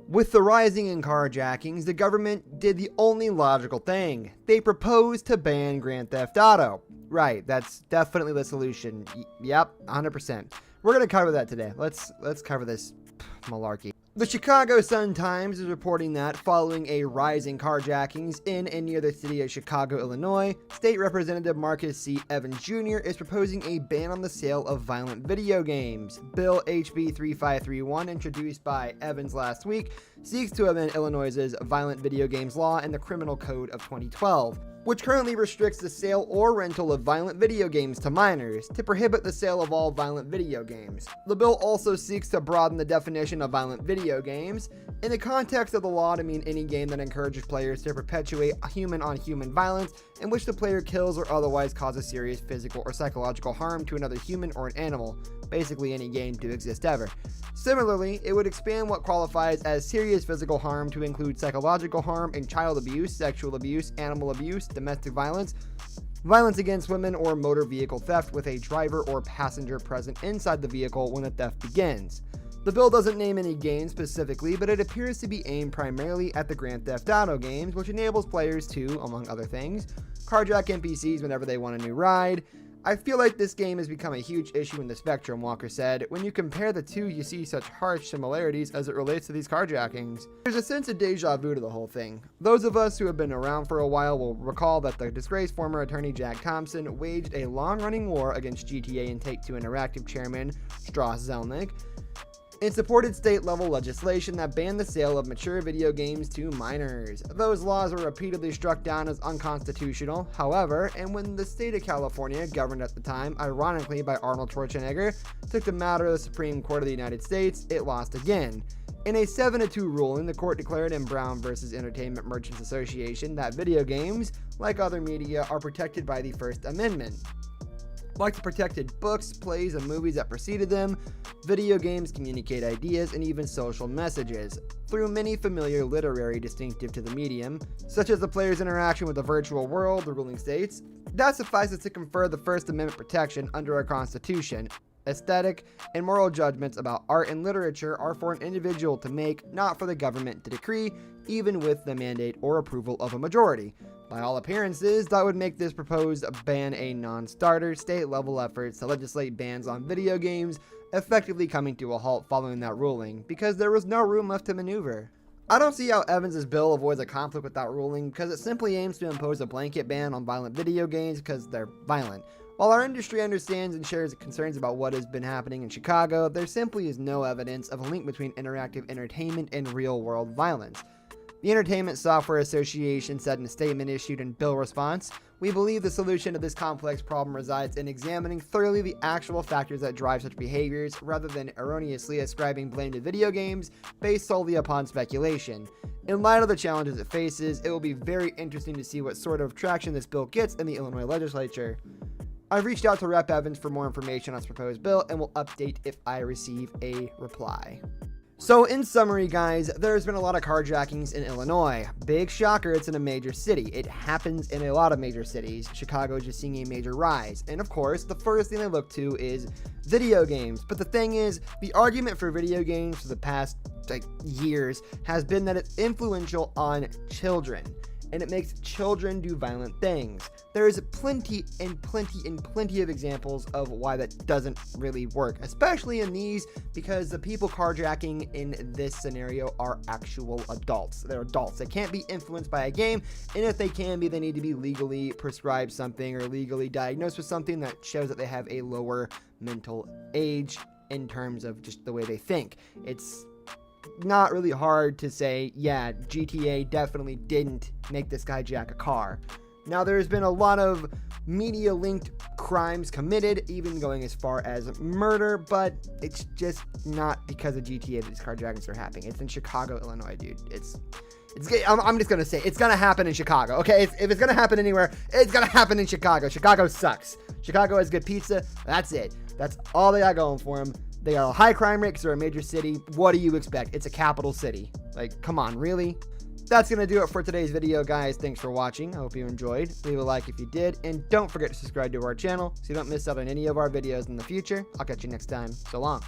With the rising in carjackings, the government did the only logical thing. They proposed to ban Grand Theft Auto. Right, that's definitely the solution. Yep, 100%. We're going to cover that today. Let's cover this malarkey. The Chicago Sun-Times is reporting that following a rise in carjackings in and near the city of Chicago, Illinois, State Representative Marcus C. Evans Jr. is proposing a ban on the sale of violent video games. Bill HB 3531, introduced by Evans last week, seeks to amend Illinois' violent video games law and the Criminal Code of 2012, which currently restricts the sale or rental of violent video games to minors, to prohibit the sale of all violent video games. The bill also seeks to broaden the definition of violent video games in the context of the law to mean any game that encourages players to perpetuate human-on-human violence in which the player kills or otherwise causes serious physical or psychological harm to another human or an animal, basically any game to exist ever. Similarly, it would expand what qualifies as serious physical harm to include psychological harm and child abuse, sexual abuse, animal abuse, domestic violence, violence against women, or motor vehicle theft with a driver or passenger present inside the vehicle when the theft begins. The bill doesn't name any games specifically, but it appears to be aimed primarily at the Grand Theft Auto games, which enables players to, among other things, carjack NPCs whenever they want a new ride. I feel like this game has become a huge issue in the spectrum, Walker said. When you compare the two, you see such harsh similarities as it relates to these carjackings. There's a sense of deja vu to the whole thing. Those of us who have been around for a while will recall that the disgraced former attorney Jack Thompson waged a long-running war against GTA and Take-Two Interactive chairman Strauss Zelnick, and supported state-level legislation that banned the sale of mature video games to minors. Those laws were repeatedly struck down as unconstitutional, however, and when the state of California, governed at the time, ironically by Arnold Schwarzenegger, took the matter to the Supreme Court of the United States, it lost again. In a 7-2 ruling, the court declared in Brown v. Entertainment Merchants Association that video games, like other media, are protected by the First Amendment. Like the protected books, plays, and movies that preceded them, video games communicate ideas and even social messages through many familiar literary distinctive to the medium, such as the player's interaction with the virtual world, the ruling states. That suffices to confer the First Amendment protection under our Constitution. Aesthetic and moral judgments about art and literature are for an individual to make, not for the government to decree, even with the mandate or approval of a majority. By all appearances, that would make this proposed ban a non-starter. State-level efforts to legislate bans on video games effectively coming to a halt following that ruling, because there was no room left to maneuver. I don't see how Evans' bill avoids a conflict with that ruling, because it simply aims to impose a blanket ban on violent video games because they're violent. While our industry understands and shares concerns about what has been happening in Chicago, there simply is no evidence of a link between interactive entertainment and real-world violence. The Entertainment Software Association said in a statement issued in bill response, "We believe the solution to this complex problem resides in examining thoroughly the actual factors that drive such behaviors, rather than erroneously ascribing blame to video games based solely upon speculation. In light of the challenges it faces, it will be very interesting to see what sort of traction this bill gets in the Illinois legislature." I've reached out to Rep. Evans for more information on this proposed bill and will update if I receive a reply. So in summary, guys, there's been a lot of carjackings in Illinois. Big shocker, it's in a major city. It happens in a lot of major cities. Chicago is just seeing a major rise. And of course, the first thing they look to is video games. But the thing is, the argument for video games for the past years has been that it's influential on children, and it makes children do violent things. There's plenty of examples of why that doesn't really work, especially in these, because the people carjacking in this scenario are actual adults. They're adults. They can't be influenced by a game, and if they can be, they need to be legally prescribed something or legally diagnosed with something that shows that they have a lower mental age in terms of just the way they think. It's not really hard to say, yeah, GTA definitely didn't make this guy jack a car. Now, there's been a lot of media-linked crimes committed, even going as far as murder, but it's just not because of GTA that these carjackings are happening. It's in Chicago, Illinois, dude. I'm just gonna say, it's gonna happen in Chicago, okay? If it's gonna happen anywhere, it's gonna happen in Chicago. Chicago sucks. Chicago has good pizza. That's it. That's all they got going for them. They got a high crime rate because they're a major city. What do you expect? It's a capital city. Like, come on, really? That's going to do it for today's video, guys. Thanks for watching. I hope you enjoyed. Leave a like if you did. And don't forget to subscribe to our channel so you don't miss out on any of our videos in the future. I'll catch you next time. So long.